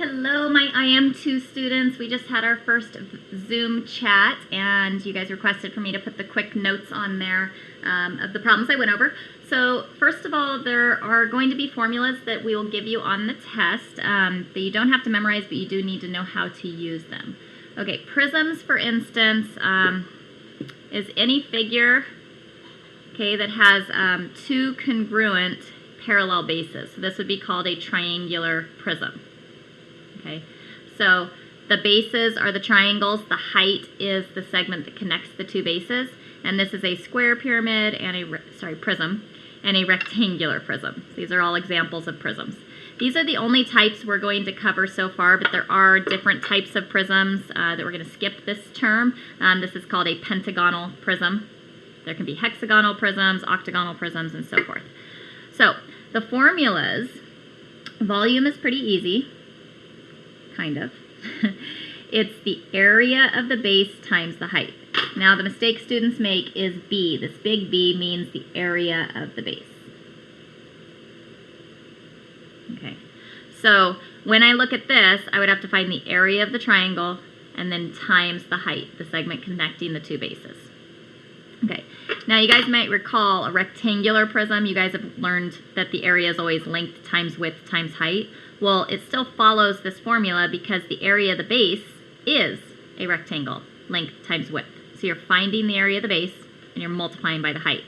Hello, my IM2 students. We just had our first Zoom chat, and you guys requested for me to put the quick notes on there of the problems I went over. So first of all, there are going to be formulas that we will give you on the test that you don't have to memorize, but you do need to know how to use them. Okay, prisms, for instance, is any figure, okay, that has two congruent parallel bases. So this would be called a triangular prism. Okay, so the bases are the triangles, the height is the segment that connects the two bases, and this is a square pyramid and a prism and a rectangular prism. These are all examples of prisms. These are the only types we're going to cover so far, but there are different types of prisms that we're going to skip this term. This is called a pentagonal prism. There can be hexagonal prisms, octagonal prisms, and so forth. So the formulas, volume is pretty easy. Kind of. It's the area of the base times the height. Now the mistake students make is B. This big B means the area of the base. Okay. So when I look at this, I would have to find the area of the triangle and then times the height, the segment connecting the two bases. Okay. Now you guys might recall a rectangular prism. You guys have learned that the area is always length times width times height. Well, it still follows this formula because the area of the base is a rectangle, length times width. So you're finding the area of the base and you're multiplying by the height.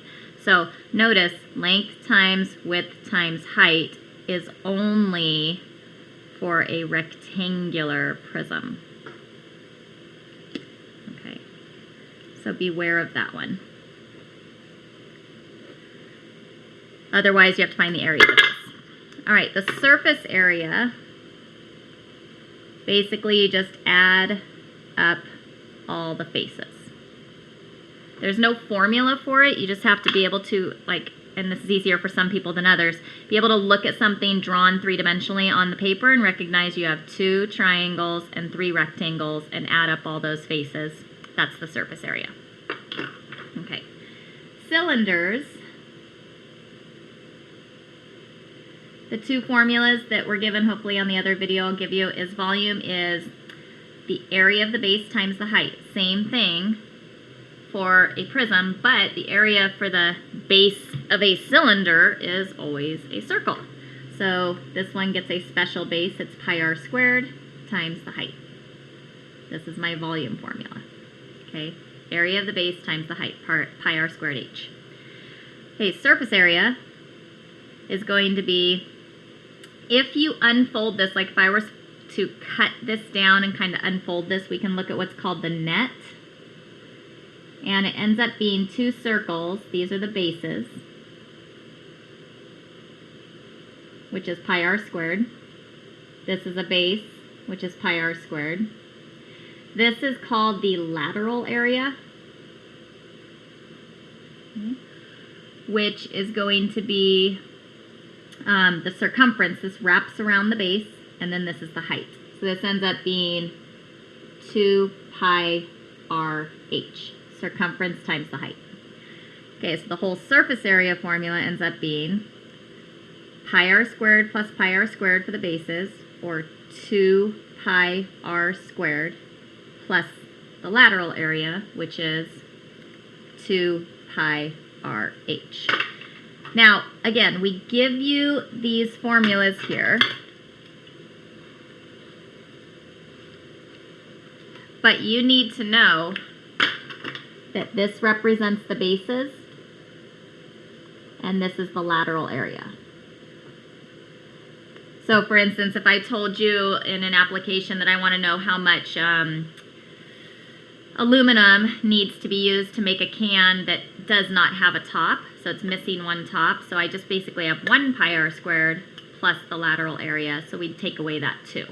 So notice length times width times height is only for a rectangular prism. Okay, so beware of that one. Otherwise, you have to find the area of the base. All right, the surface area, basically you just add up all the faces. There's no formula for it. You just have to be able to, and this is easier for some people than others, be able to look at something drawn three-dimensionally on the paper and recognize you have two triangles and three rectangles and add up all those faces. That's the surface area. Okay. Cylinders. The two formulas that were given, hopefully on the other video I'll give you, is volume is the area of the base times the height. Same thing for a prism, but the area for the base of a cylinder is always a circle. So this one gets a special base. It's pi r squared times the height. This is my volume formula. Okay, area of the base times the height, pi r squared h. Okay, surface area is going to be, if you unfold this, like if I were to cut this down and kind of unfold this, we can look at what's called the net. And it ends up being two circles. These are the bases, which is pi r squared. This is a base, which is pi r squared. This is called the lateral area, which is going to be the circumference. This wraps around the base, and then this is the height. So this ends up being 2 pi r h, circumference times the height. Okay, so the whole surface area formula ends up being pi r squared plus pi r squared for the bases, or 2 pi r squared, plus the lateral area, which is 2 pi r h. Now, again, we give you these formulas here, but you need to know that this represents the bases, and this is the lateral area. So, for instance, if I told you in an application that I want to know how much aluminum needs to be used to make a can that does not have a top, so it's missing one top, so I just basically have 1 pi r squared plus the lateral area, so we'd take away that too.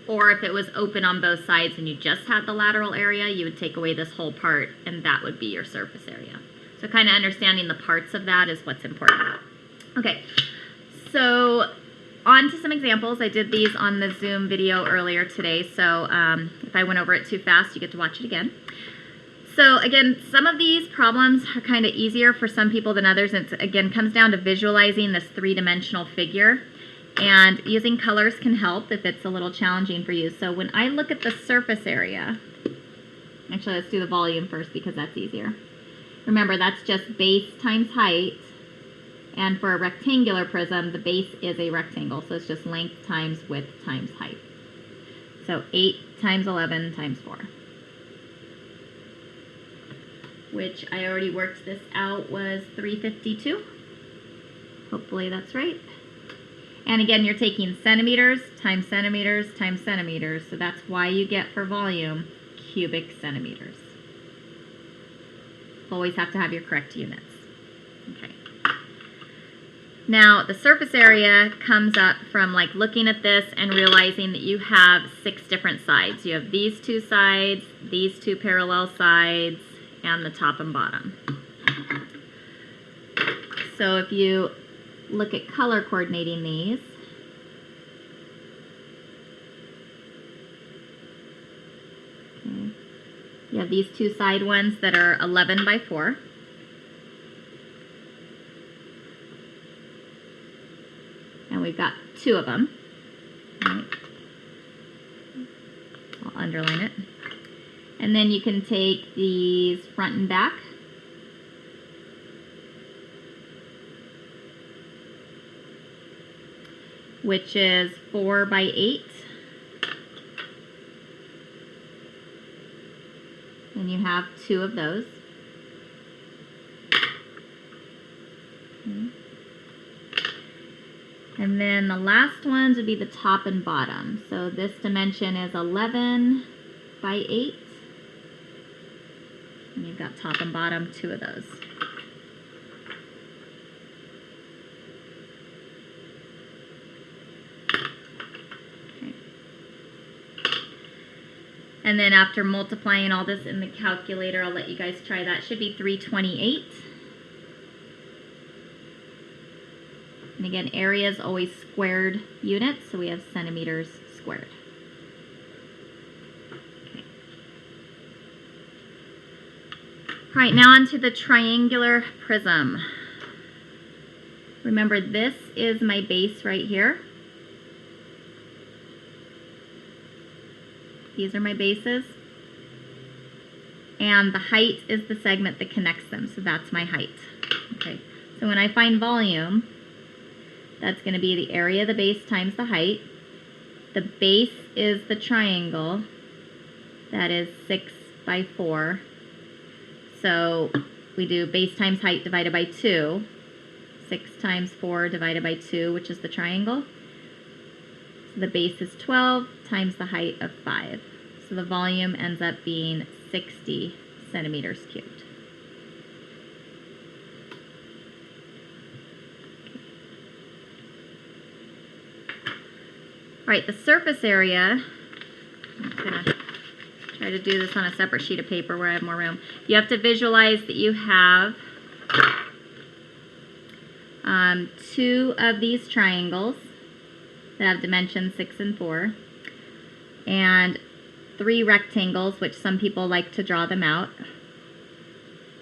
Or if it was open on both sides and you just had the lateral area, you would take away this whole part, and that would be your surface area. So kind of understanding the parts of that is what's important. Okay, so on to some examples. I did these on the Zoom video earlier today, so if I went over it too fast, you get to watch it again. So again, some of these problems are kind of easier for some people than others. It again comes down to visualizing this three-dimensional figure. And using colors can help if it's a little challenging for you. So when I look at the surface area, actually let's do the volume first because that's easier. Remember, that's just base times height. And for a rectangular prism, the base is a rectangle. So it's just length times width times height. So 8 times 11 times 4. Which I already worked this out was 352. Hopefully that's right. And again, you're taking centimeters times centimeters times centimeters. So that's why you get for volume cubic centimeters. Always have to have your correct units. Okay. Now, the surface area comes up from like looking at this and realizing that you have 6 different sides. You have these 2 sides, these 2 parallel sides, and the top and bottom. So if you look at color coordinating these, okay, you have these 2 side ones that are 11 by 4. And we've got 2 of them. Right. I'll underline it. And then you can take these front and back. Which is 4 by 8. And you have 2 of those. Okay. And then the last ones would be the top and bottom. So this dimension is 11 by 8. And you've got top and bottom, 2 of those. Okay. And then after multiplying all this in the calculator, I'll let you guys try that. Should be 328. And again, area is always squared units, so we have centimeters squared. Okay. All right, now onto the triangular prism. Remember, this is my base right here. These are my bases. And the height is the segment that connects them, so that's my height. Okay, so when I find volume, that's going to be the area of the base times the height. The base is the triangle. That is 6 by 4. So we do base times height divided by 2. 6 times 4 divided by 2, which is the triangle. So the base is 12 times the height of 5. So the volume ends up being 60 centimeters cubed. All right, the surface area, I'm going to try to do this on a separate sheet of paper where I have more room. You have to visualize that you have 2 of these triangles that have dimensions 6 and 4, and 3 rectangles, which some people like to draw them out,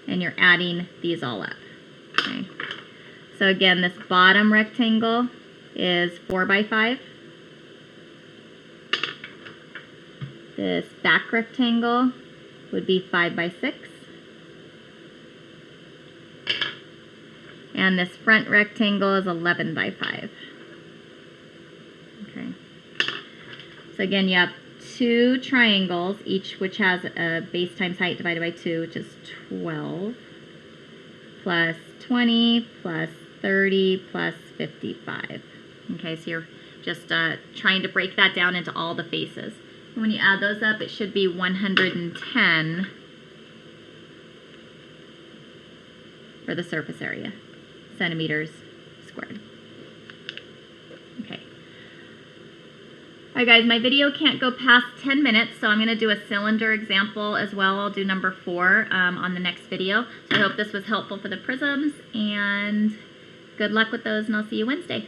and you're adding these all up. Okay. So again, this bottom rectangle is 4 by 5. This back rectangle would be 5 by 6. And this front rectangle is 11 by 5. Okay. So again, you have 2 triangles, each which has a base times height divided by 2, which is 12, plus 20, plus 30, plus 55. Okay, so you're just trying to break that down into all the faces. When you add those up, it should be 110 for the surface area, centimeters squared. Okay. All right, guys, my video can't go past 10 minutes, so I'm going to do a cylinder example as well. I'll do number 4 on the next video. So I hope this was helpful for the prisms, and good luck with those, and I'll see you Wednesday.